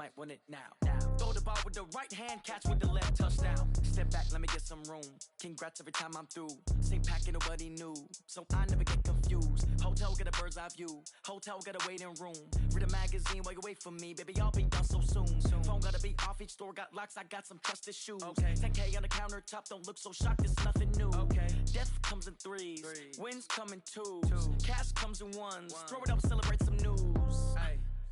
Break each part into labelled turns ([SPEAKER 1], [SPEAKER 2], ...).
[SPEAKER 1] might want it now. Throw the ball with the right hand, catch with the left, touchdown. Step back, let me get some room. Congrats every time I'm through. Same packet, nobody knew, so I never get confused. Hotel got a bird's eye view. Hotel got a waiting room. Read a magazine while you wait for me, baby. I'll be done so soon. Phone gotta be off, each store got locks. I got some trusted shoes. 10K on the countertop, don't look so shocked. It's nothing new. Death comes in threes, wins come in twos, cash comes in ones. Throw it up, celebrate some news.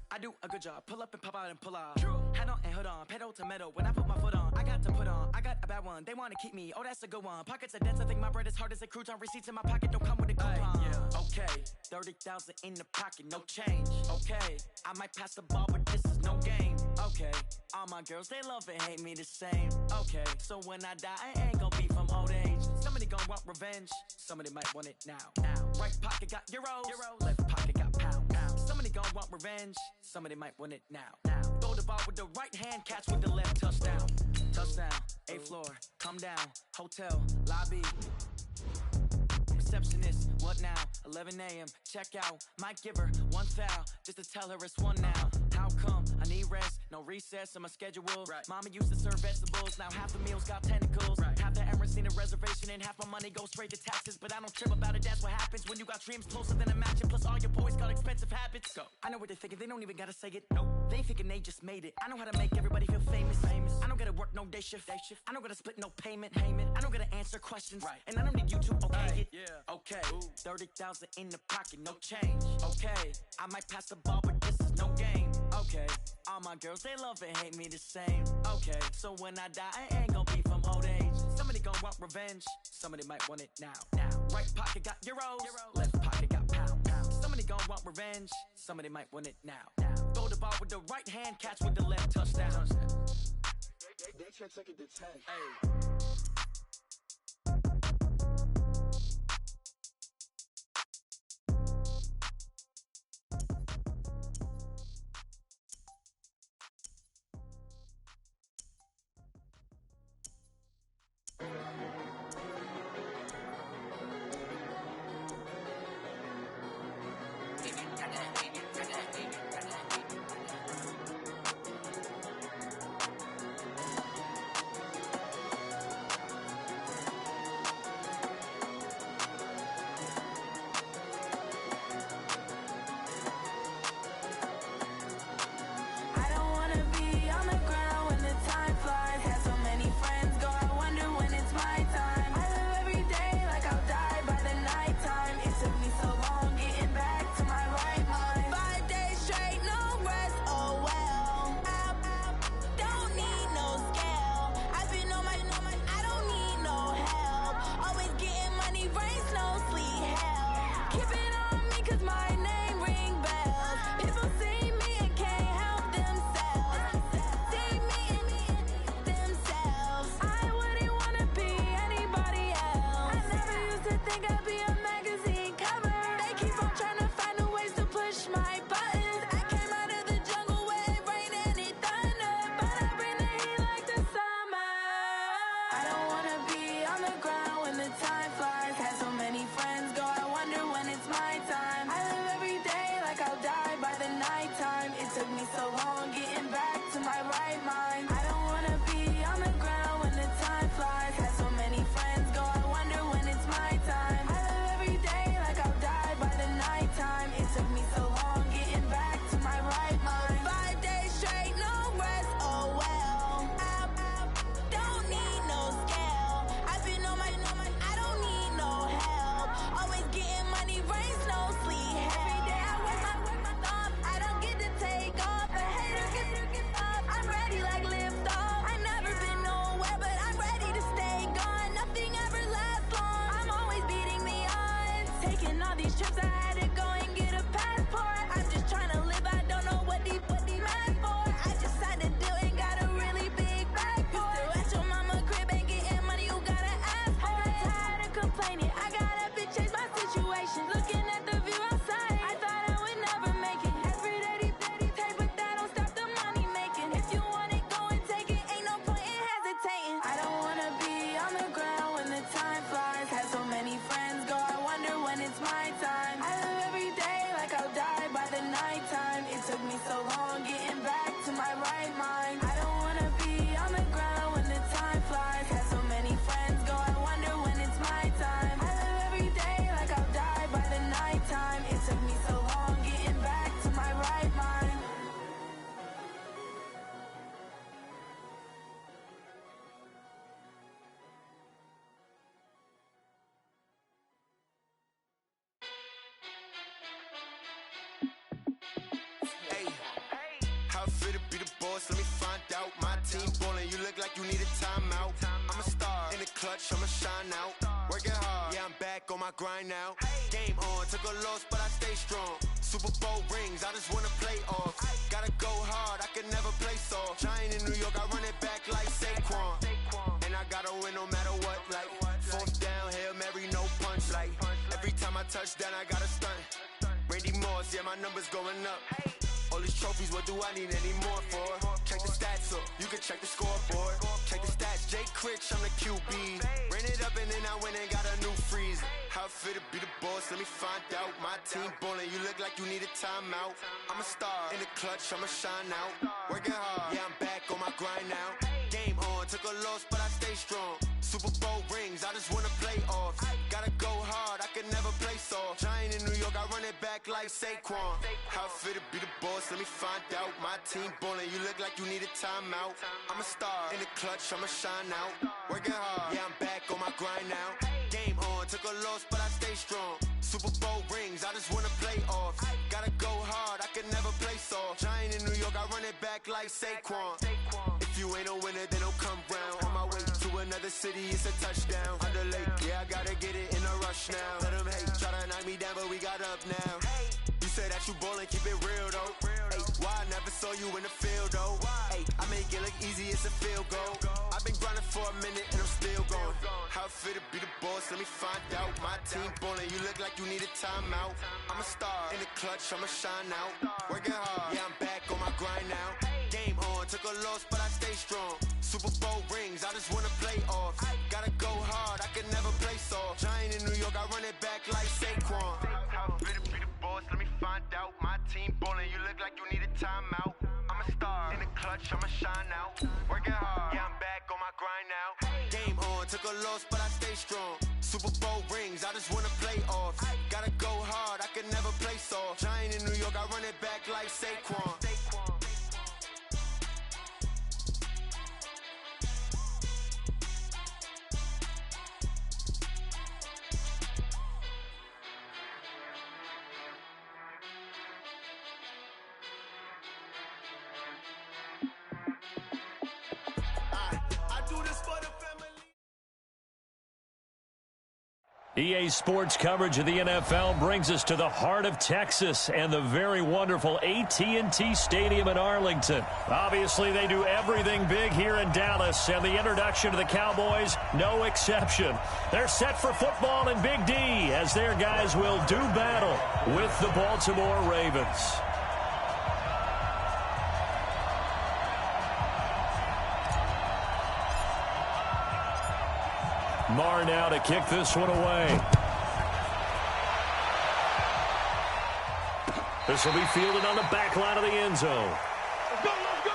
[SPEAKER 1] I do a good job, pull up and pop out and pull out. Head on and hood on, pedal to metal. When I put my foot on, I got to put on. I got a bad one, they wanna keep me, oh that's a good one. Pockets are dense, I think my bread is hard as a crouton. Receipts in my pocket don't come with a coupon. Okay, 30,000 in the pocket, no change. Okay, I might pass the ball, but this is no game. Okay, all my girls, they love and hate me the same. Okay, so when I die, I ain't gon' be from old age. Somebody gon' want revenge, somebody might want it now. Right pocket got euros, left pocket got pound. Somebody gon' want revenge, somebody might want it now. Throw the ball with the right hand, catch with the left, touchdown. Touchdown, 8th floor, come down, hotel, lobby. Receptionist, what now? 11 a.m., check out. Might give her one foul, just to tell her it's one now. How come? I need rest, no recess in my schedule. Mama used to serve vegetables, now half the meals got tentacles. Half the Emirates need a reservation and half my money goes straight to taxes. But I don't trip about it, that's what happens when you got dreams closer than a mansion. Plus all your boys got expensive habits. Go. I know what they're thinking, they don't even gotta say it. Nope. They thinking they just made it. I know how to make everybody feel famous. I don't gotta work no day shift. I don't gotta split no payment. I don't gotta answer questions. And I don't need you to okay it. Okay, 30,000 in the pocket, no change. Okay, I might pass the ball, but this is no game. Okay, all my girls, they love and hate me the same. Okay, so when I die, I ain't gon' be from old age. Somebody gon' want revenge, somebody might want it now. Right pocket got euros, left pocket got pound. Somebody gon' want revenge, somebody might want it now. Throw the ball with the right hand, catch with the left, touchdown.
[SPEAKER 2] They check second to 10.
[SPEAKER 3] right mind. I don't wanna be on the ground when the time flies. Had so many friends go, I wonder when it's my time. I live every day like I'll die by the nighttime. It took me so long getting back to my right mind.
[SPEAKER 4] How I feel to be the boss, let me find out. My team ballin', you look like you need a timeout. I'm a star, in the clutch, I'ma shine out. Working hard, yeah, I'm back on my grind now. Game on, took a loss, but I stay strong. Super Bowl rings, I just wanna play off. Gotta go hard, I can never play soft. Giant in New York, I run it back like Saquon. And I gotta win no matter what, like fourth down, Hail Mary, no punch. Like every time I touch down, I gotta stunt. Randy Moss, yeah, my numbers going up. All these trophies, what do I need any more for? Check the stats up, you can check the scoreboard. Check the stats, Jay Critch, I'm the QB. Ran it up and then I went and got a new freezer. How I feel to be the boss, let me find out. My team ballin', you look like you need a timeout. I'm a star, in the clutch, I'ma shine out. Working hard, yeah, I'm back on my grind now. Game on, took a loss, but I stay strong. Super Bowl rings, I just wanna play off. Gotta go hard, I can never play soft. Giant in New York, I run it back like Saquon. How I feel to be the boss, let me find out. My team ballin', you look like you need a timeout. I'm a star, in the clutch, I'ma shine out. Working hard, yeah, I'm back on my grind now. Game on, took a loss, but I stay strong. Super Bowl rings, I just wanna play off. Gotta go hard, I can never play soft. Giant in New York, I run it back like Saquon. If you ain't a winner, then don't come round. On my way to another city, it's a touchdown. Under late, yeah, I gotta get it in a rush now. Let them hate, try to knock me down, but we got up now. You said that you ballin', keep it real though. Ay, why I never saw you in the field though? Ay, I make it look easy, it's a field goal. I've been grinding for a minute and I'm still going. How I feel to be the boss, let me find out. My team ballin', you look like you need a timeout. I'm a star, in the clutch, I'ma shine out. Working hard, yeah, I'm back on my grind now. Game on, took a loss, but I stay strong. Super Bowl rings, I just wanna play off. Gotta go hard, I can never play soft. Giant in New York, I run it back like Saquon. How I feel to be the boss, let me find out. My team ballin', you look like you need a timeout. I'm a star, in the clutch, I'ma shine out. Working hard, yeah, I'm back on my grind now. Game on, took a loss, but I stay strong. Super Bowl rings, I just wanna play off. Gotta go hard, I can never play soft. Giant in New York, I run it back like Saquon.
[SPEAKER 5] EA Sports coverage of the NFL brings us to the heart of Texas and the very wonderful AT&T Stadium in Arlington. Obviously, they do everything big here in Dallas, and the introduction to the Cowboys, no exception. They're set for football in Big D as their guys will do battle with the Baltimore Ravens. Marr now to kick this one away. This will be fielded on the back line of the end zone.
[SPEAKER 2] Let's go, let's go!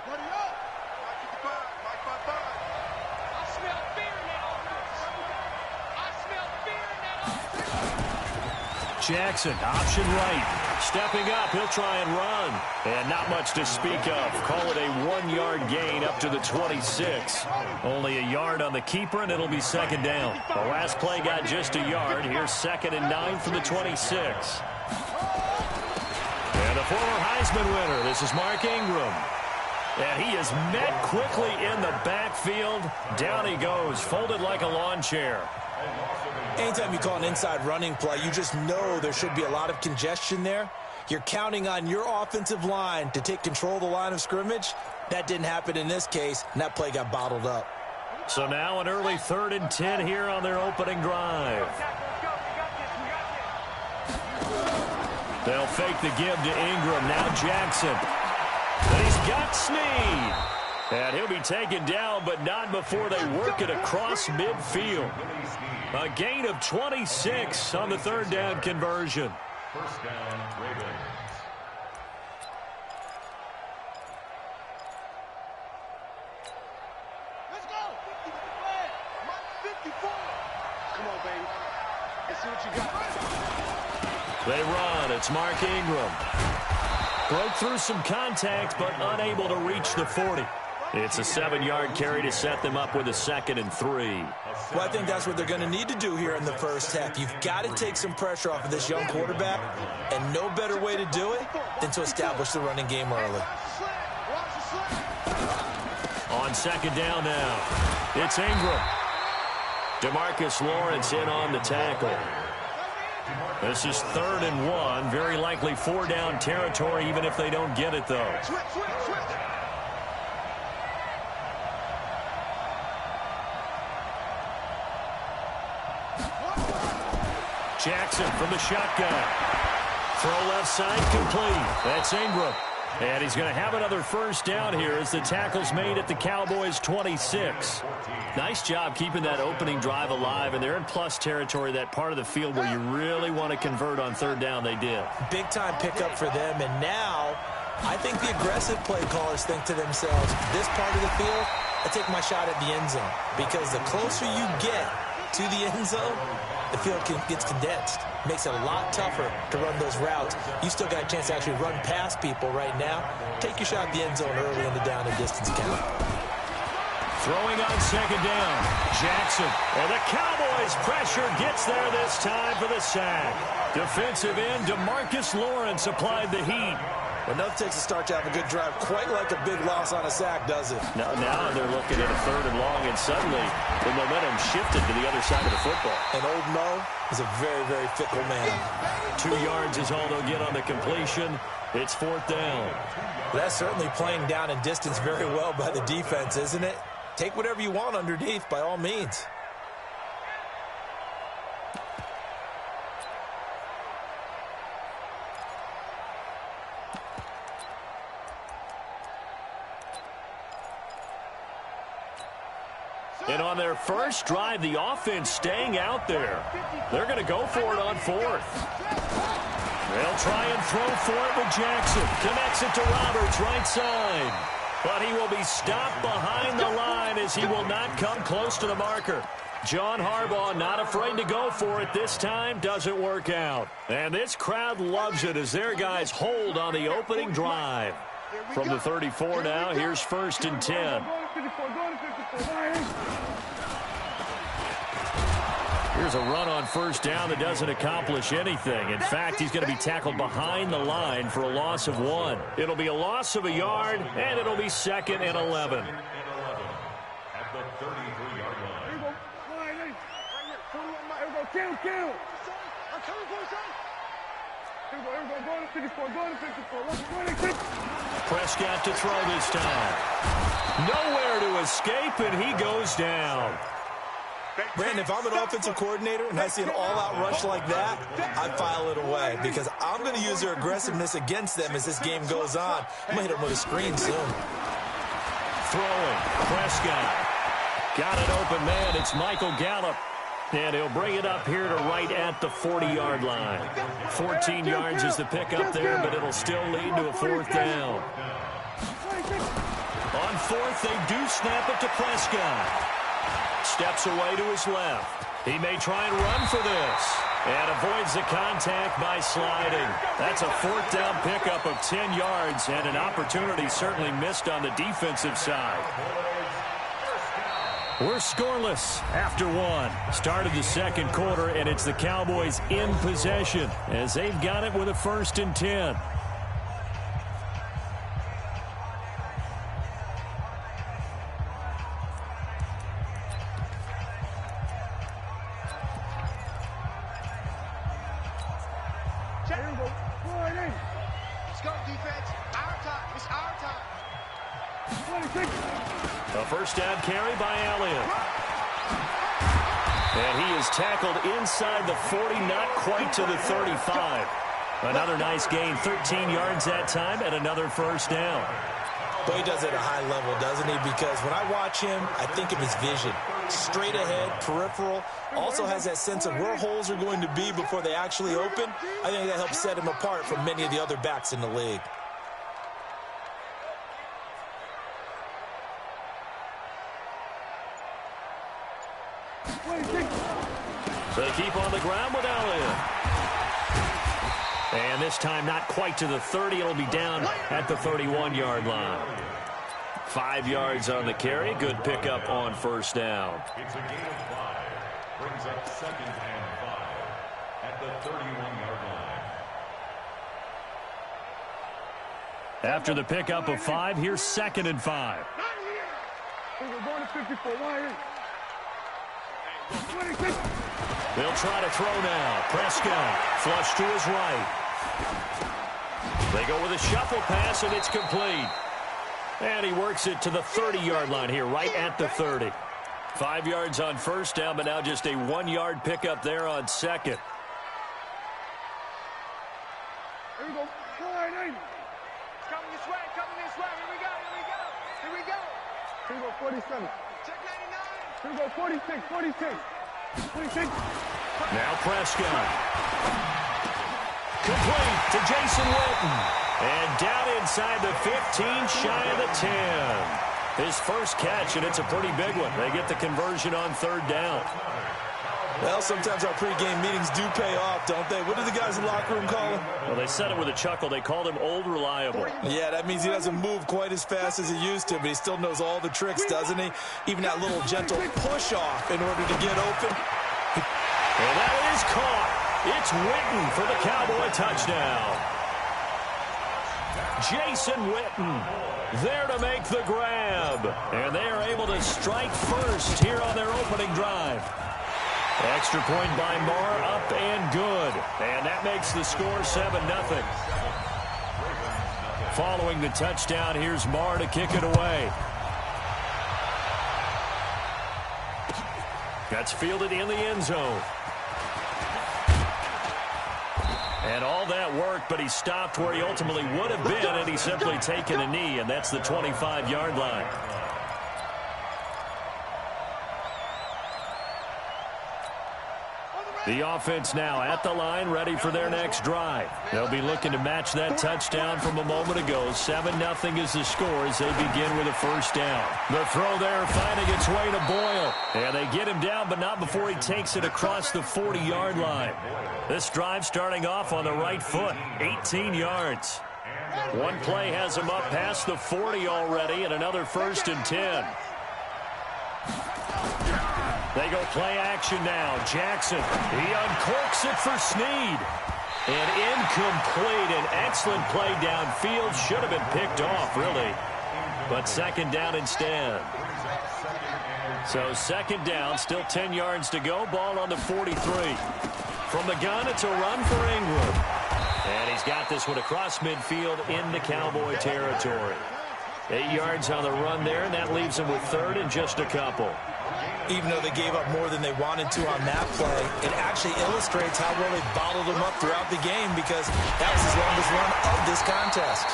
[SPEAKER 2] Buddy up! Mike 55.
[SPEAKER 6] I smell fear in that offense. I smell fear in that offense.
[SPEAKER 5] Jackson, option right. Stepping up, he'll try and run. And not much to speak of. Call it a 1-yard gain up to the 26. Only a yard on the keeper, and it'll be second down. The last play got just a yard. Here's 2nd and 9 from the 26. And the former Heisman winner, this is Mark Ingram. And he is met quickly in the backfield. Down he goes, folded like a lawn chair.
[SPEAKER 7] Anytime you call an inside running play, you just know there should be a lot of congestion there. You're counting on your offensive line to take control of the line of scrimmage. That didn't happen in this case, and that play got bottled up.
[SPEAKER 5] So now an early 3rd and 10 here on their opening drive. They'll fake the give to Ingram. Now Jackson. And he's got Snead. And he'll be taken down, but not before they work it across midfield. A gain of 26 on the third down conversion.
[SPEAKER 8] First down, Ravens.
[SPEAKER 2] Let's go. 54. Come on, baby. Let's see what you got.
[SPEAKER 5] They run. It's Mark Ingram. Broke through some contact, but unable to reach the 40. It's a 7-yard carry to set them up with a 2nd and 3.
[SPEAKER 7] Well, I think that's what they're going to need to do here in the first half. You've got to take some pressure off of this young quarterback, and no better way to do it than to establish the running game early.
[SPEAKER 5] On 2nd down now, it's Ingram. DeMarcus Lawrence in on the tackle. This is 3rd and 1. Very likely 4-down territory, even if they don't get it, though. Jackson from the shotgun. Throw left side complete. That's Ingram. And he's going to have another first down here as the tackle's made at the Cowboys' 26. Nice job keeping that opening drive alive, and they're in plus territory, that part of the field where you really want to convert on 3rd down. They did. Big-time pickup for them, and now I think the aggressive play callers think to themselves, this part of the field, I take my shot at the end zone, because the closer you get to the end zone, the field gets condensed. Makes it a lot tougher to run those routes. You still got a chance to actually run past people right now. Take your shot at the end zone early in the down and distance count. Throwing on 2nd down, Jackson. And the Cowboys' pressure gets there this time for the sack. Defensive end DeMarcus Lawrence applied the heat. Enough takes a start to have a good drive, quite like a big loss on a sack, does it? Now they're looking at a 3rd and long, and suddenly the momentum shifted to the other side of the football. And old Mo is a very, very fickle man. 2 yards is all they'll get on the completion. It's 4th down. That's certainly playing down and distance very well by the defense, isn't it? Take whatever you want underneath, by all means. And on their first drive, the offense staying out there. They're going to go for it on 4th. They'll try and throw for it with Jackson. Connects it to Roberts, right side. But he will be stopped behind the line as he will not come close to the marker. John Harbaugh not afraid to go for it this time. Doesn't work out. And this crowd loves it as their guys hold on the opening drive. From the 34 now, here's 1st and 10. Here's a run on 1st down that doesn't accomplish anything. In fact, he's going to be tackled behind the line for a loss of 1. It'll be a loss of a yard, and it'll be 2nd and 11.
[SPEAKER 8] At the 33-yard line.
[SPEAKER 5] Prescott to throw this time. Nowhere to escape, and he goes down.
[SPEAKER 7] Brandon, if I'm an offensive coordinator and I see an all-out rush like that, I file it away because I'm going to use their aggressiveness against them as this game goes on. I'm going to hit them with a screen soon.
[SPEAKER 5] Throwing. Prescott. Got an open man. It's Michael Gallup. And he'll bring it up here to right at the 40-yard line. 14 yards is the pickup there, but it'll still lead to a 4th down. On 4th, they do snap it to Prescott. Steps away to his left. He may try and run for this. And avoids the contact by sliding. That's a 4th down pickup of 10 yards and an opportunity certainly missed on the defensive side. We're scoreless after 1. Started the 2nd quarter, and it's the Cowboys in possession as they've got it with a 1st and 10.
[SPEAKER 2] Let's go, defense. Our time. It's our time.
[SPEAKER 5] A 1st down carry by Elliott. And he is tackled inside the 40, not quite to the 35. Another nice gain, 13 yards that time, and another first down.
[SPEAKER 7] Boy, he does it at a high level, doesn't he? Because when I watch him, I think of his vision. Straight ahead, peripheral. Also has that sense of where holes are going to be before they actually open. I think that helps set him apart from many of the other backs in the league.
[SPEAKER 5] They keep on the ground with Elliott. And this time not quite to the 30. It'll be down at the 31-yard line. 5 yards on the carry. Good pickup on first down.
[SPEAKER 8] It's a gain of 5. Brings up 2nd and 5 at the 31-yard line.
[SPEAKER 5] After the pickup of 5, here's 2nd and 5.
[SPEAKER 2] We're going to 54.
[SPEAKER 5] They'll try to throw now. Prescott flush to his right. They go with a shuffle pass, and it's complete. And he works it to the 30-yard line here, right at the 30. 5 yards on first down, but now just a 1-yard pickup there on second.
[SPEAKER 2] Here we go. Coming this way. Here we go, 47. Check 99. Here we go, 46.
[SPEAKER 5] Now Prescott. Complete to Jason Witten. And down inside the 15, shy of the 10. His first catch, and it's a pretty big one. They get the conversion on third down.
[SPEAKER 7] Well, sometimes our pregame meetings do pay off, don't they? What do the guys in the locker room call him?
[SPEAKER 5] Well, they said it with a chuckle. They called him Old Reliable.
[SPEAKER 7] Yeah, that means he doesn't move quite as fast as he used to, but he still knows all the tricks, doesn't he? Even that little gentle push-off in order to get open.
[SPEAKER 5] And that is caught. It's Witten for the Cowboy touchdown. Jason Witten there to make the grab. And they are able to strike first here on their opening drive. Extra point by Marr, up and good. And that makes the score 7-0. Following the touchdown, here's Marr to kick it away. That's fielded in the end zone. And all that worked, but he stopped where he ultimately would have been, and he's simply taken a knee, and that's the 25-yard line. The offense now at the line, ready for their next drive. They'll be looking to match that touchdown from a moment ago. 7-0 is the score as they begin with a first down. The throw there finding its way to Boyle. And they get him down, but not before he takes it across the 40-yard line. This drive starting off on the right foot, 18 yards. One play has him up past the 40 already, and another 1st and 10. They go play action now. Jackson, he uncorks it for Snead. And incomplete. An excellent play downfield. Should have been picked off, really. But second down instead. So second down, still 10 yards to go. Ball on the 43. From the gun, it's a run for Ingram. And he's got this one across midfield into Cowboy territory. 8 yards on the run there, and that leaves him with third and just a couple.
[SPEAKER 7] Even though they gave up more than they wanted to on that play, it actually illustrates how well they bottled him up throughout the game, because that was his longest run of this contest.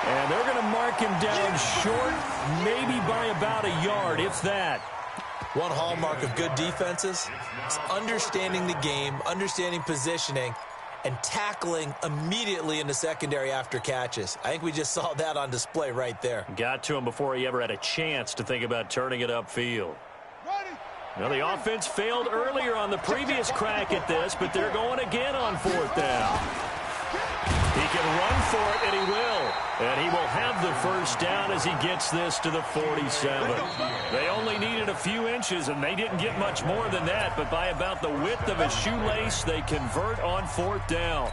[SPEAKER 5] And they're going to mark him down short, maybe by about a yard, if that.
[SPEAKER 7] One hallmark of good defenses is understanding the game, understanding positioning, and tackling immediately in the secondary after catches. I think we just saw that on display right there.
[SPEAKER 5] Got to him before he ever had a chance to think about turning it upfield. Now, the offense failed earlier on the previous crack at this, but they're going again on fourth down. He can run for it, and he will. And he will have the first down as he gets this to the 47. They only needed a few inches, and they didn't get much more than that, but by about the width of a shoelace, they convert on fourth down.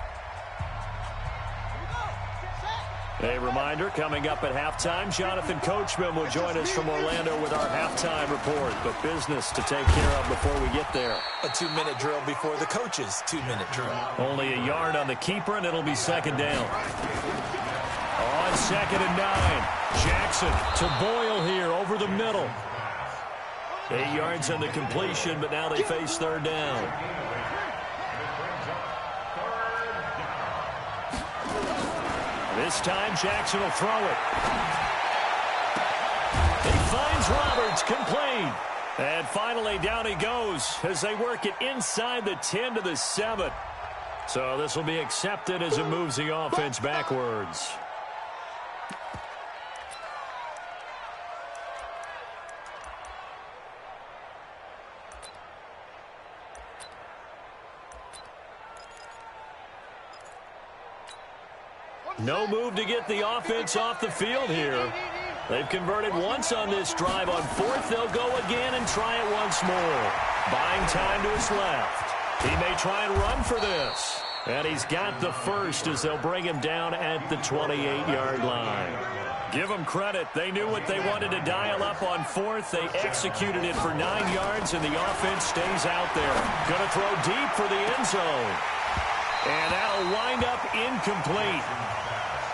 [SPEAKER 5] A reminder, coming up at halftime, Jonathan Coachman will join us from Orlando with our halftime report. But business to take care of before we get there.
[SPEAKER 7] A 2-minute drill before the coach's 2-minute drill.
[SPEAKER 5] Only a yard on the keeper, and it'll be second down. On 2nd and 9, Jackson to Boyle here over the middle. 8 yards on the completion, but now they face third down. This time Jackson will throw it. He finds Roberts, complete. And finally down he goes as they work it inside the 10 to the 7. So this will be accepted as it moves the offense backwards. No move to get the offense off the field here. They've converted once on this drive. On fourth, they'll go again and try it once more. Buying time to his left. He may try and run for this. And he's got the first as they'll bring him down at the 28-yard line. Give them credit. They knew what they wanted to dial up on fourth. They executed it for 9 yards, and the offense stays out there. Going to throw deep for the end zone. And that'll wind up incomplete.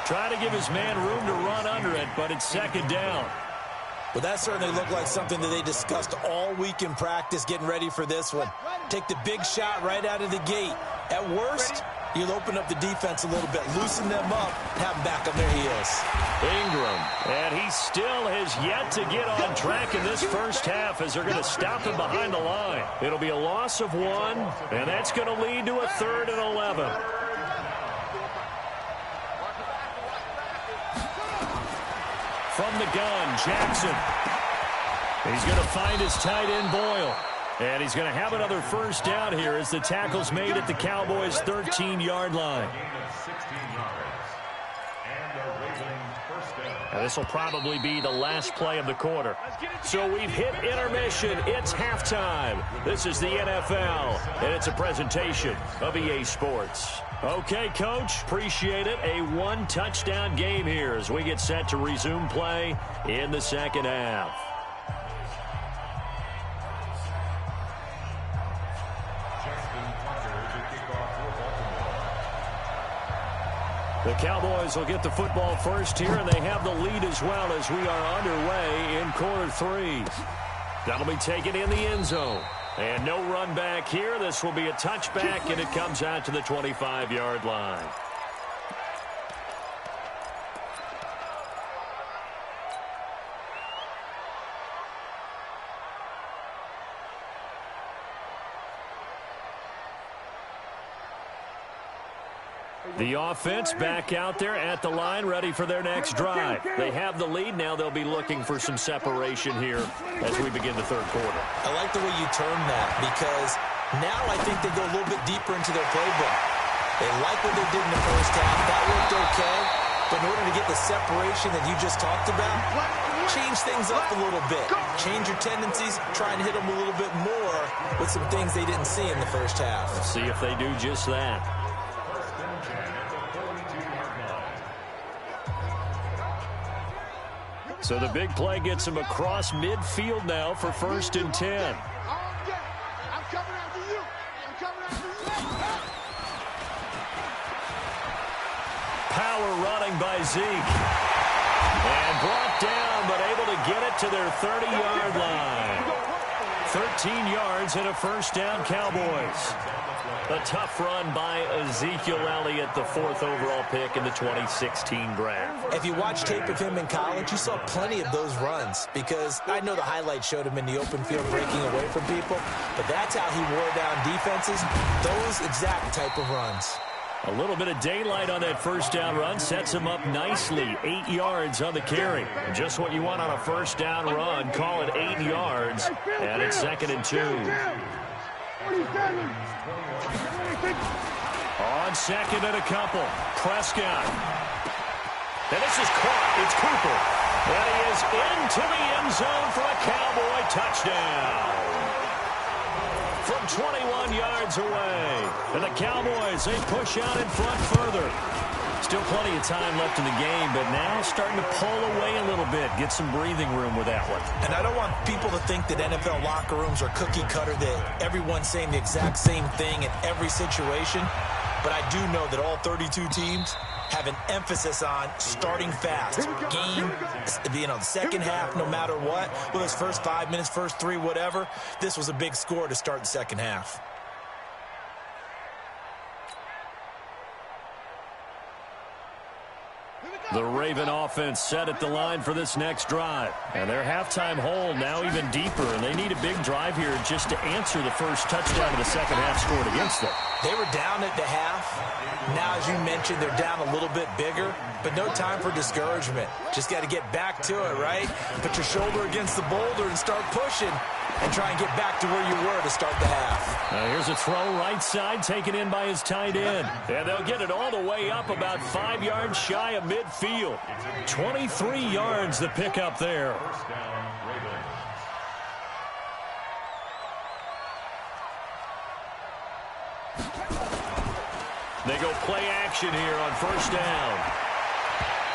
[SPEAKER 5] Try to give his man room to run under it, but it's second down.
[SPEAKER 7] Well, that certainly looked like something that they discussed all week in practice, getting ready for this one. Take the big shot right out of the gate. At worst, you'll open up the defense a little bit, loosen them up, have them back on their heels.
[SPEAKER 5] Ingram, and he still has yet to get on track in this first half as they're going to stop him behind the line. It'll be a loss of 1, and that's going to lead to a 3rd and 11. From the gun, Jackson. He's going to find his tight end, Boyle. And he's going to have another first down here as the tackle's made at the Cowboys' 13-yard line. And this will probably be the last play of the quarter. So we've hit intermission. It's halftime. This is the NFL, and it's a presentation of EA Sports. Okay, Coach, appreciate it. A one-touchdown game here as we get set to resume play in the second half. The Cowboys will get the football first here, and they have the lead as well as we are underway in quarter 3. That'll be taken in the end zone. And no run back here. This will be a touchback, and it comes out to the 25-yard line. The offense back out there at the line, ready for their next drive. They have the lead. Now they'll be looking for some separation here as we begin the third quarter.
[SPEAKER 7] I like the way you term that because now I think they go a little bit deeper into their playbook. They like what they did in the first half. That worked okay. But in order to get the separation that you just talked about, change things up a little bit. Change your tendencies. Try and hit them a little bit more with some things they didn't see in the first half.
[SPEAKER 5] Let's see if they do just that. So the big play gets him across midfield now for 1st and 10.
[SPEAKER 2] I'm coming after you. I'm coming after you.
[SPEAKER 5] Power running by Zeke. And brought down, but able to get it to their 30-yard line. 13 yards and a first down, Cowboys. A tough run by Ezekiel Elliott, the 4th overall pick in the 2016 draft.
[SPEAKER 7] If you watch tape of him in college, you saw plenty of those runs because I know the highlights showed him in the open field breaking away from people, but that's how he wore down defenses, those exact type of runs.
[SPEAKER 5] A little bit of daylight on that first down run sets him up nicely. 8 yards on the carry. Just what you want on a first down run. Call it 8 yards, and it's 2nd and 2.
[SPEAKER 2] 47.
[SPEAKER 5] On second and a couple, Prescott. And this is caught. It's Cooper. And he is into the end zone for a Cowboy touchdown. From 21 yards away. And the Cowboys, they push out in front further. Still plenty of time left in the game, but now starting to pull away a little bit. Get some breathing room with that one.
[SPEAKER 7] And I don't want people to think that NFL locker rooms are cookie cutter, that everyone's saying the exact same thing in every situation. But I do know that all 32 teams have an emphasis on starting fast. Game, the second half, no matter what. Whether it's first 5 minutes, first 3, whatever. This was a big score to start the second half.
[SPEAKER 5] The Raven offense set at the line for this next drive. And their halftime hole now even deeper, and they need a big drive here just to answer the first touchdown of the second half scored against them.
[SPEAKER 7] They were down at the half. Now, as you mentioned, they're down a little bit bigger, but no time for discouragement. Just got to get back to it, right? Put your shoulder against the boulder and start pushing and try and get back to where you were to start the half.
[SPEAKER 5] Now here's a throw right side taken in by his tight end. And they'll get it all the way up about 5 yards shy of midfield. 23 yards the pickup there.
[SPEAKER 8] First down, Ravens.
[SPEAKER 5] They go play action here on first down.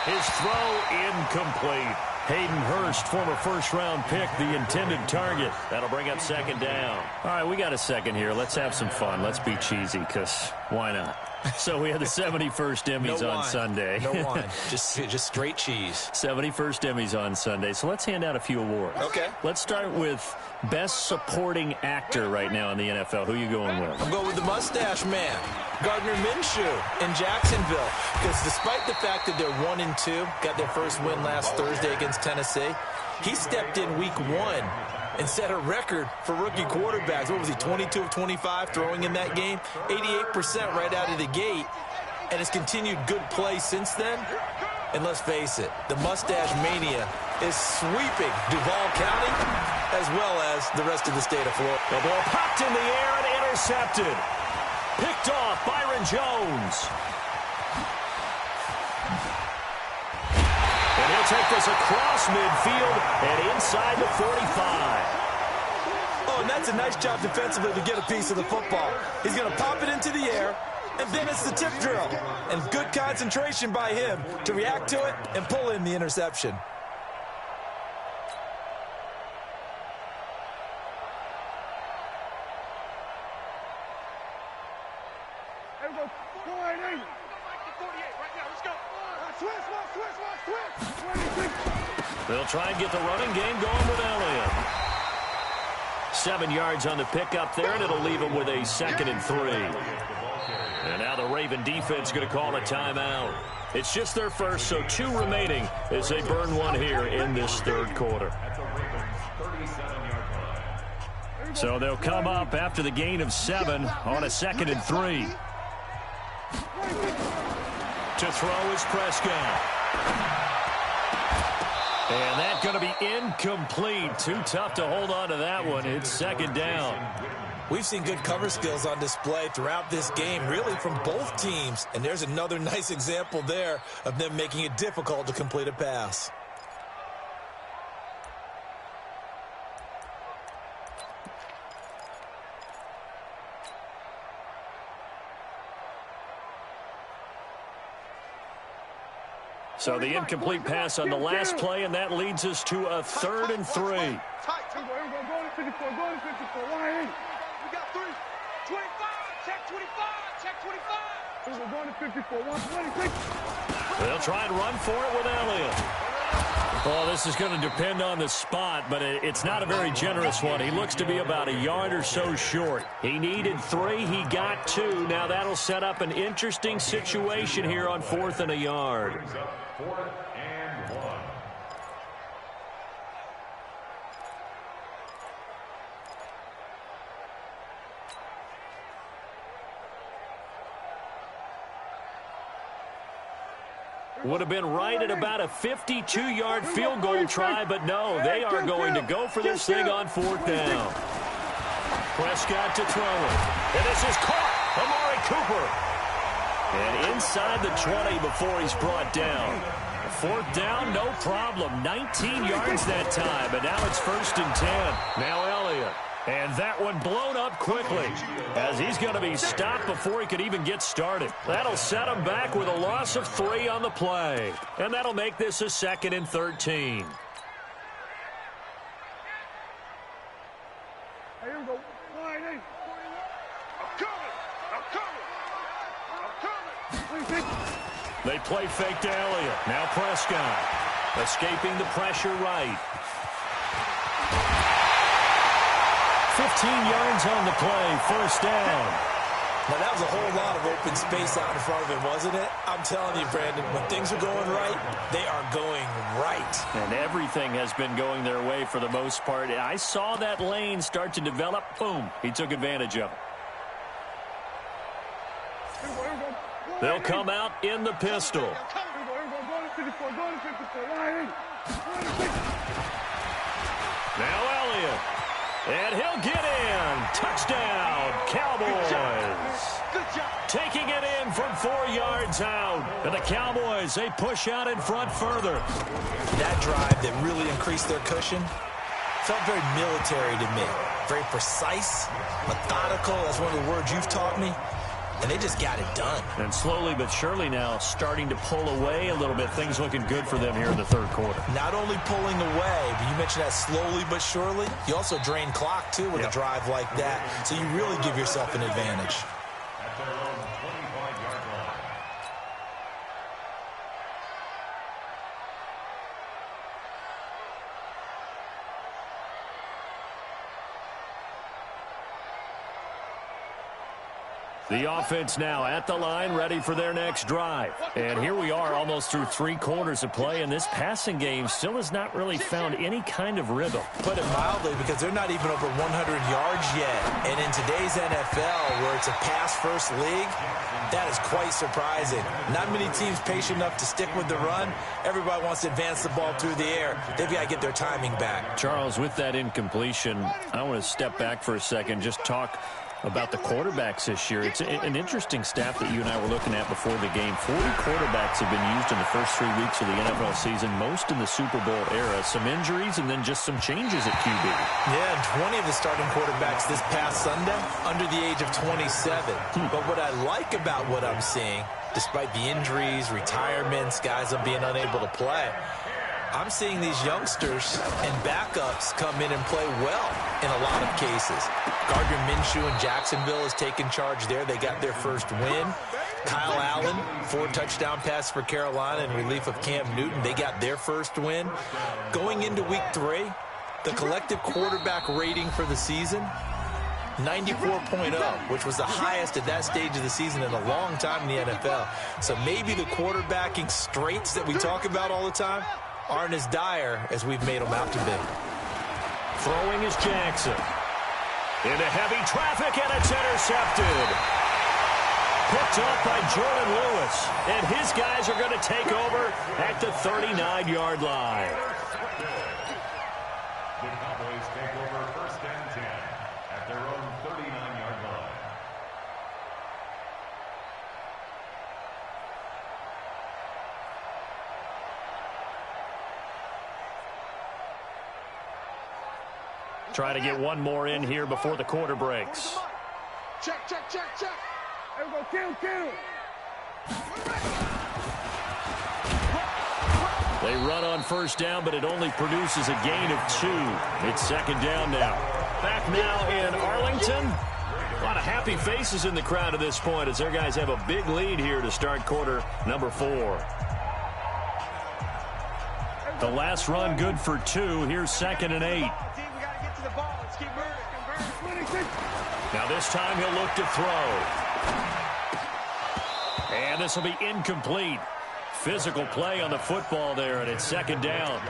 [SPEAKER 5] His throw incomplete. Hayden Hurst, former first-round pick, the intended target. That'll bring up second down. All right, we got a second here. Let's have some fun. Let's be cheesy, because why not? So we had the 71st Emmys on Sunday.
[SPEAKER 7] No wine. Just straight cheese.
[SPEAKER 5] 71st Emmys on Sunday. So let's hand out a few awards.
[SPEAKER 7] Okay.
[SPEAKER 5] Let's start with Best Supporting Actor right now in the NFL. Who are you going with?
[SPEAKER 7] I'm going with the mustache man, Gardner Minshew in Jacksonville. Because despite the fact that they're 1-2, got their first win last Thursday against Tennessee, he stepped in week 1 and set a record for rookie quarterbacks. What was he, 22 of 25 throwing in that game? 88% right out of the gate. And has continued good play since then. And let's face it, the mustache mania is sweeping Duval County as well as the rest of the state of Florida.
[SPEAKER 5] The ball popped in the air and intercepted. Picked off Byron Jones. And he'll take this across midfield and inside the 45.
[SPEAKER 7] Oh, and that's a nice job defensively to get a piece of the football. He's going to pop it into the air, and then it's the tip drill. And good concentration by him to react to it and pull in the interception.
[SPEAKER 5] They'll try and get the running game going with Elliott. 7 yards on the pickup there, and it'll leave them with a 2nd and 3. And now the Raven defense going to call a timeout. It's just their first, so 2 remaining as they burn one here in this third quarter. So they'll come up after the gain of 7 on a 2nd and 3. To throw is Prescott. And that's going to be incomplete. Too tough to hold on to that one. It's 2nd down.
[SPEAKER 7] We've seen good cover skills on display throughout this game, really from both teams. And there's another nice example there of them making it difficult to complete a pass.
[SPEAKER 5] So the incomplete pass on the last play, and that leads us to a 3rd and 3.
[SPEAKER 2] Go to 54, go to 54. Why ain't?
[SPEAKER 6] We got 3. 25. Check 25. Check 25.
[SPEAKER 2] We're going to 54. 126.
[SPEAKER 5] They'll try and run for it with Elliott. Oh, this is going to depend on the spot, but it's not a very generous one. He looks to be about a yard or so short. He needed 3. He got 2. Now that'll set up an interesting situation here on 4th and a yard.
[SPEAKER 8] 4th and 1.
[SPEAKER 5] Would have been right at about a 52-yard field goal try, but no, they are going to go for this thing on 4th down. Prescott to throw it. And this is caught. Amari Cooper. And inside the 20 before he's brought down. 4th down, no problem. 19 yards that time, and now it's 1st and 10. Now Elliott. And that one blown up quickly as he's going to be stopped before he could even get started. That'll set him back with a loss of 3 on the play. And that'll make this a 2nd and 13.
[SPEAKER 2] Here we go. Why ain't?
[SPEAKER 6] I'm coming.
[SPEAKER 5] They play fake to Elliott. Now Prescott escaping the pressure right. 15 yards on the play, 1st down.
[SPEAKER 7] Now, that was a whole lot of open space out in front of him, wasn't it? I'm telling you, Brandon, when things are going right, they are going right.
[SPEAKER 5] And everything has been going their way for the most part. I saw that lane start to develop. Boom. He took advantage of it. They'll come out in the pistol. Now Elliott. And he'll get in. Touchdown, Cowboys. Taking it in from 4 yards out. And the Cowboys, they push out in front further.
[SPEAKER 7] That drive that really increased their cushion felt very military to me. Very precise, methodical. That's one of the words you've taught me. And they just got it done.
[SPEAKER 5] And slowly but surely now starting to pull away a little bit. Things looking good for them here in the third quarter.
[SPEAKER 7] Not only pulling away, but you mentioned that slowly but surely. You also drain clock, too, with a drive like that. So you really give yourself an advantage.
[SPEAKER 8] At their own 25-yard line.
[SPEAKER 5] The offense now at the line, ready for their next drive. And here we are almost through 3 quarters of play, and this passing game still has not really found any kind of rhythm.
[SPEAKER 7] Put it mildly, because they're not even over 100 yards yet. And in today's NFL, where it's a pass-first league, that is quite surprising. Not many teams patient enough to stick with the run. Everybody wants to advance the ball through the air. They've got to get their timing back.
[SPEAKER 5] Charles, with that incompletion, I want to step back for a second, just talk about the quarterbacks this year. It's an interesting stat that you and I were looking at before the game. 40 quarterbacks have been used in the first 3 weeks of the NFL season, most in the Super Bowl era. Some injuries and then just some changes at QB.
[SPEAKER 7] Yeah, and 20 of the starting quarterbacks this past Sunday under the age of 27. But what I like about what I'm seeing, despite the injuries, retirements, guys being unable to play, I'm seeing these youngsters and backups come in and play well in a lot of cases. Gardner Minshew in Jacksonville has taken charge there. They got their first win. Kyle Allen, 4 touchdown passes for Carolina in relief of Cam Newton. They got their first win. Going into week 3, the collective quarterback rating for the season, 94.0, which was the highest at that stage of the season in a long time in the NFL. So maybe the quarterbacking straits that we talk about all the time aren't as dire as we've made them out to be.
[SPEAKER 5] Throwing is Jackson. Into heavy traffic, and it's intercepted. Picked up by Jordan Lewis. And his guys are going to take over at the 39-yard line.
[SPEAKER 8] The Cowboys take over 1st and 10 at their own 39-yard line.
[SPEAKER 5] Try to get one more in here before the quarter breaks.
[SPEAKER 2] Check, check, check, check. There we go, kill.
[SPEAKER 5] They run on first down, but it only produces a gain of 2. It's 2nd down now. Back now in Arlington. A lot of happy faces in the crowd at this point as their guys have a big lead here to start quarter number 4. The last run good for 2. Here's 2nd and 8. Now this time he'll look to throw. And this will be incomplete. Physical play on the football there, and it's 2nd down.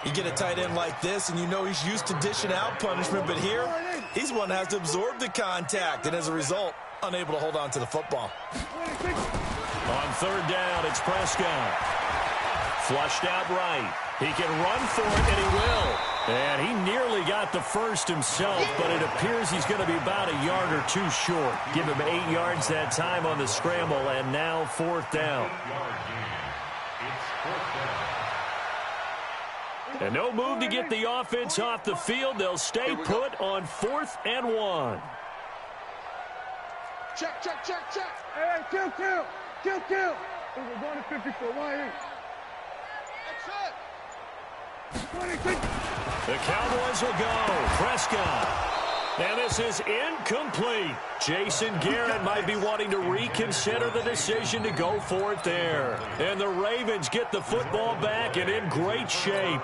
[SPEAKER 7] You get a tight end like this, and you know he's used to dishing out punishment, but here, he's one that has to absorb the contact, and as a result, unable to hold on to the football.
[SPEAKER 5] On 3rd down, it's Prescott. Flushed out right. He can run for it, and he will. And he nearly got the first himself, but it appears he's going to be about a yard or 2 short. Give him 8 yards that time on the scramble, and now 4th down. And no move to get the offense off the field. They'll stay put on 4th and 1.
[SPEAKER 2] Check, check, check, check. Hey, kill. We're going to 54, right here. That's it.
[SPEAKER 5] The Cowboys will go. Prescott. And this is incomplete. Jason Garrett might be wanting to reconsider the decision to go for it there. And the Ravens get the football back and in great shape.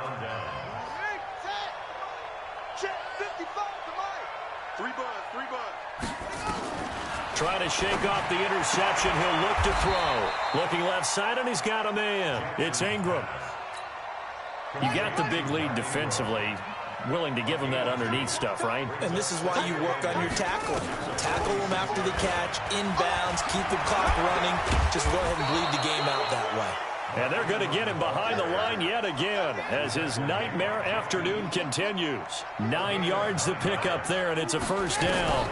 [SPEAKER 5] trying to shake off the interception. He'll look to throw. Looking left side, and he's got a man. It's Ingram. You got the big lead defensively. Willing to give him that underneath stuff, right?
[SPEAKER 7] And this is why you work on your tackle. Tackle him after the catch, inbounds, keep the clock running. Just go ahead and bleed the game out that way.
[SPEAKER 5] And they're going to get him behind the line yet again as his nightmare afternoon continues. 9 yards to pick up there, and it's a first down.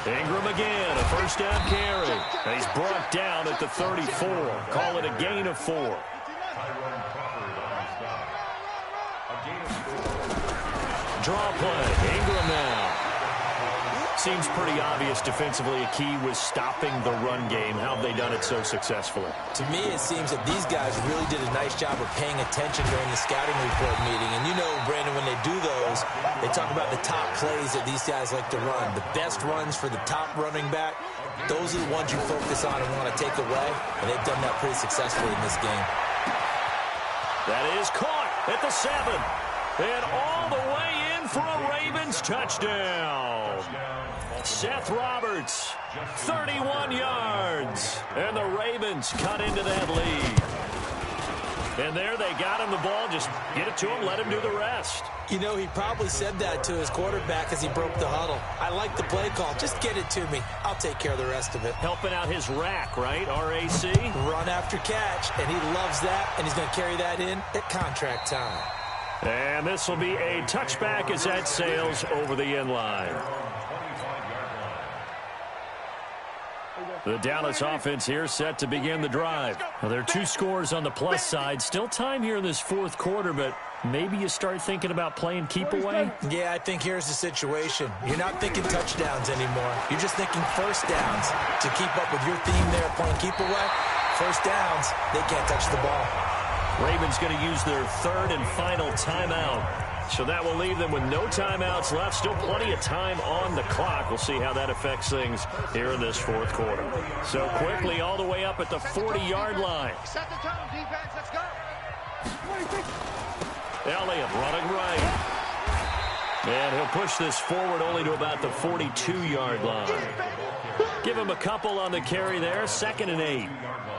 [SPEAKER 5] Ingram again, a first down carry. And he's brought down at the 34. Call it a gain of 4. Draw play. Ingram now. Seems pretty obvious defensively a key was stopping the run game. How have they done it so successfully?
[SPEAKER 7] To me, it seems that these guys really did a nice job of paying attention during the scouting report meeting. And you know, Brandon, when they do those, they talk about the top plays that these guys like to run. The best runs for the top running back, those are the ones you focus on and want to take away. And they've done that pretty successfully in this game.
[SPEAKER 5] That is caught at the 7. And all the way in for a Ravens touchdown. Seth Roberts, 31 yards. And the Ravens cut into that lead. And there they got him the ball. Just get it to him, let him do the rest.
[SPEAKER 7] You know, he probably said that to his quarterback as he broke the huddle. I like the play call. Just get it to me. I'll take care of the rest of it.
[SPEAKER 5] Helping out his rack, right? R-A-C?
[SPEAKER 7] Run after catch, and he loves that, and he's going to carry that in at contract time.
[SPEAKER 5] And this will be a touchback as that sails over the end line. The Dallas offense here set to begin the drive. Well, there are 2 scores on the plus side. Still time here in this fourth quarter, but maybe you start thinking about playing keep away?
[SPEAKER 7] Yeah, I think here's the situation. You're not thinking touchdowns anymore. You're just thinking first downs. To keep up with your theme there playing keep away, first downs, they can't touch the ball.
[SPEAKER 5] Ravens going to use their 3rd and final timeout. So that will leave them with no timeouts left. Still plenty of time on the clock. We'll see how that affects things here in this fourth quarter. So quickly all the way up at the 40-yard line.
[SPEAKER 2] Set the tone, defense. Let's go.
[SPEAKER 5] Elliott running right. And he'll push this forward only to about the 42-yard line. Give him a couple on the carry there. 2nd and 8.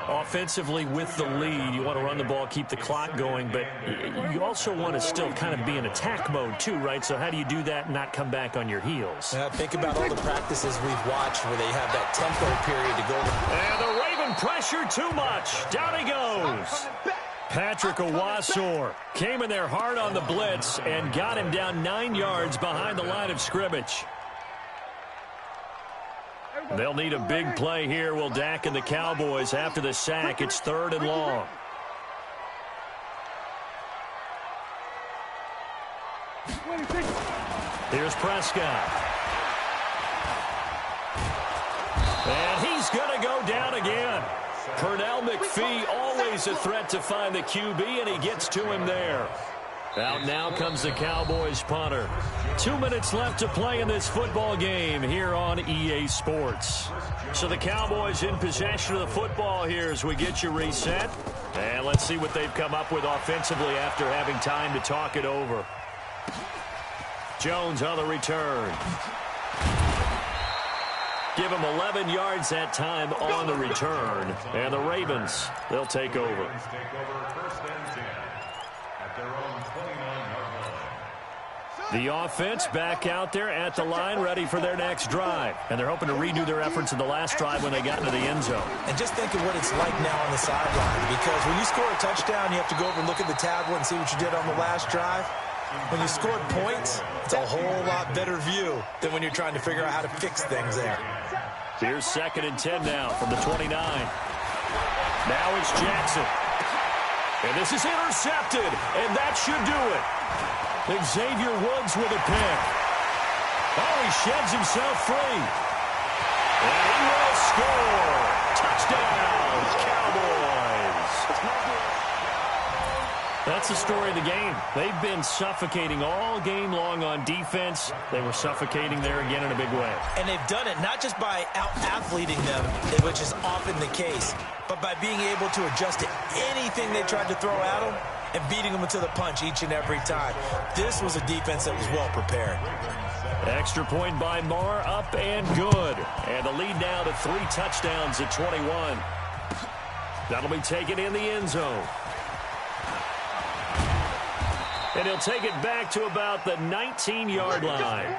[SPEAKER 5] Offensively with the lead, you want to run the ball, keep the clock going, but you also want to still kind of be in attack mode too, right? So how do you do that and not come back on your heels?
[SPEAKER 7] Think about all the practices we've watched where they have that tempo period to go.
[SPEAKER 5] And the Raven pressure too much. Down he goes. Patrick Owasor came in there hard on the blitz and got him down 9 yards behind the line of scrimmage. They'll need a big play here, will Dak and the Cowboys after the sack. It's 3rd and long. Here's Prescott. And he's going to go down again. Pernell McPhee, always a threat to find the QB, and he gets to him there. Out now comes the Cowboys punter. 2 minutes left to play in this football game here on EA Sports. So the Cowboys in possession of the football here as we get you reset. And let's see what they've come up with offensively after having time to talk it over. Jones on the return. Give him 11 yards that time on the return. And the Ravens, they'll take over. The offense back out there at the line, ready for their next drive. And they're hoping to redo their efforts in the last drive when they got into the end zone.
[SPEAKER 7] And just think of what it's like now on the sideline. Because when you score a touchdown, you have to go over and look at the tablet and see what you did on the last drive. When you scored points, it's a whole lot better view than when you're trying to figure out how to fix things there.
[SPEAKER 5] Here's 2nd and 10 now from the 29. Now it's Jackson. And this is intercepted, and that should do it. Xavier Woods with a pick. Oh, he sheds himself free. And he will score. Touchdown, Cowboys. That's the story of the game. They've been suffocating all game long on defense. They were suffocating there again in a big way.
[SPEAKER 7] And they've done it not just by out-athleting them, which is often the case, but by being able to adjust to anything they tried to throw at them and beating them to the punch each and every time. This was a defense that was well prepared.
[SPEAKER 5] Extra point by Marr, up and good. And the lead now to 3 touchdowns at 21. That'll be taken in the end zone. And he'll take it back to about the 19-yard line.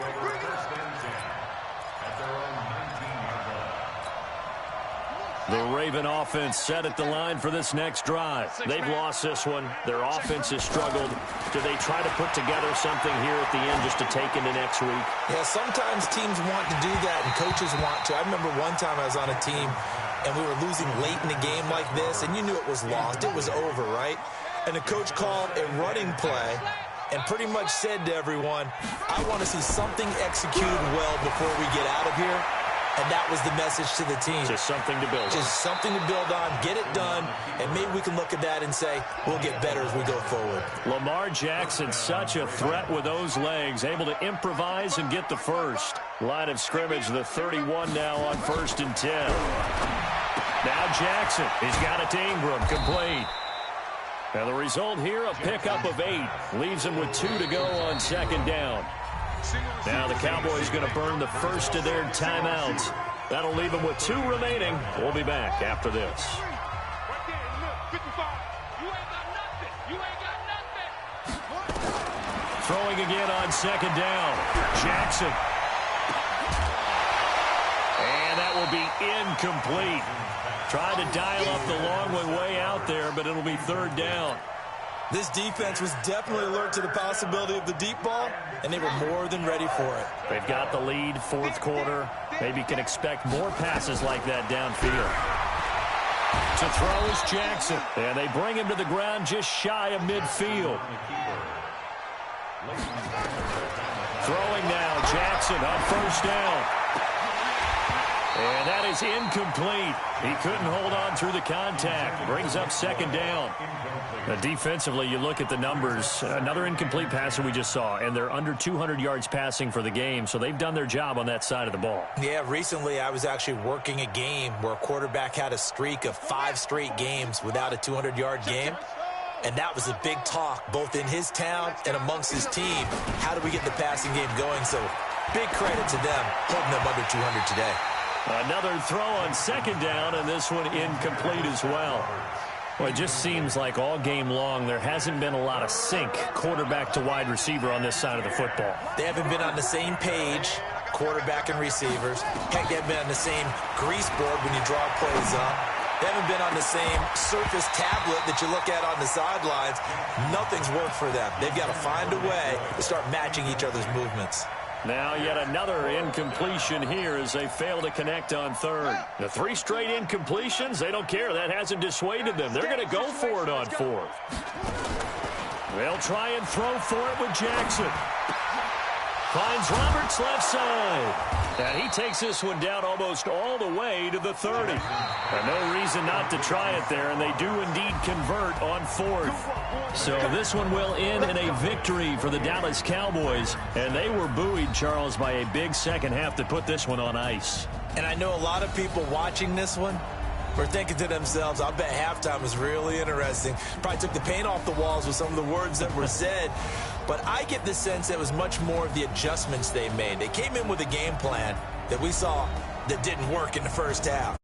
[SPEAKER 5] The Raven offense set at the line for this next drive. They've lost this one. Their offense has struggled. Do they try to put together something here at the end just to take into next week?
[SPEAKER 7] Yeah, sometimes teams want to do that and coaches want to. I remember one time I was on a team and we were losing late in the game like this, and you knew it was lost. It was over, right? And the coach called a running play and pretty much said to everyone, I want to see something executed well before we get out of here. And that was the message to the team.
[SPEAKER 5] Just something to build on.
[SPEAKER 7] Just something to build on, get it done, and maybe we can look at that and say, we'll get better as we go forward.
[SPEAKER 5] Lamar Jackson, such a threat with those legs, able to improvise and get the first. Line of scrimmage, the 31 now on 1st and 10. Now Jackson, he's got it to Ingram, complete. And the result here, a pickup of 8. Leaves him with 2 to go on 2nd down. Now the Cowboys going to burn the first of their timeouts. That'll leave them with 2 remaining. We'll be back after this. Throwing again on 2nd down. Jackson. And that will be incomplete. Tried to dial up the long way out there, but it'll be 3rd down.
[SPEAKER 7] This defense was definitely alert to the possibility of the deep ball, and they were more than ready for it.
[SPEAKER 5] They've got the lead, 4th quarter. Maybe can expect more passes like that downfield. To throw is Jackson, and they bring him to the ground just shy of midfield. Throwing now, Jackson on 1st down. And that is incomplete. He couldn't hold on through the contact. Brings up 2nd down. Defensively, you look at the numbers. Another incomplete passer we just saw, and they're under 200 yards passing for the game, so they've done their job on that side of the ball.
[SPEAKER 7] Yeah, recently I was actually working a game where a quarterback had a streak of 5 straight games without a 200-yard game, and that was a big talk, both in his town and amongst his team. How do we get the passing game going? So big credit to them, holding them under 200 today.
[SPEAKER 5] Another throw on 2nd down, and this one incomplete as well. Well, it just seems like all game long there hasn't been a lot of sync quarterback to wide receiver on this side of the football.
[SPEAKER 7] They haven't been on the same page, quarterback and receivers. Heck, they haven't been on the same grease board when you draw plays up. They haven't been on the same surface tablet that you look at on the sidelines. Nothing's worked for them. They've got to find a way to start matching each other's movements.
[SPEAKER 5] Now yet another incompletion here as they fail to connect on 3rd. The 3 straight incompletions, they don't care. That hasn't dissuaded them. They're going to go for it on 4th. They'll try and throw for it with Jackson. Finds Roberts left side. And he takes this one down almost all the way to the 30. And no reason not to try it there, and they do indeed convert on 4th. So this one will end in a victory for the Dallas Cowboys. And they were buoyed, Charles, by a big second half that put this one on ice.
[SPEAKER 7] And I know a lot of people watching this one were thinking to themselves, I bet halftime was really interesting. Probably took the paint off the walls with some of the words that were said. But I get the sense that it was much more of the adjustments they made. They came in with a game plan that we saw that didn't work in the first half.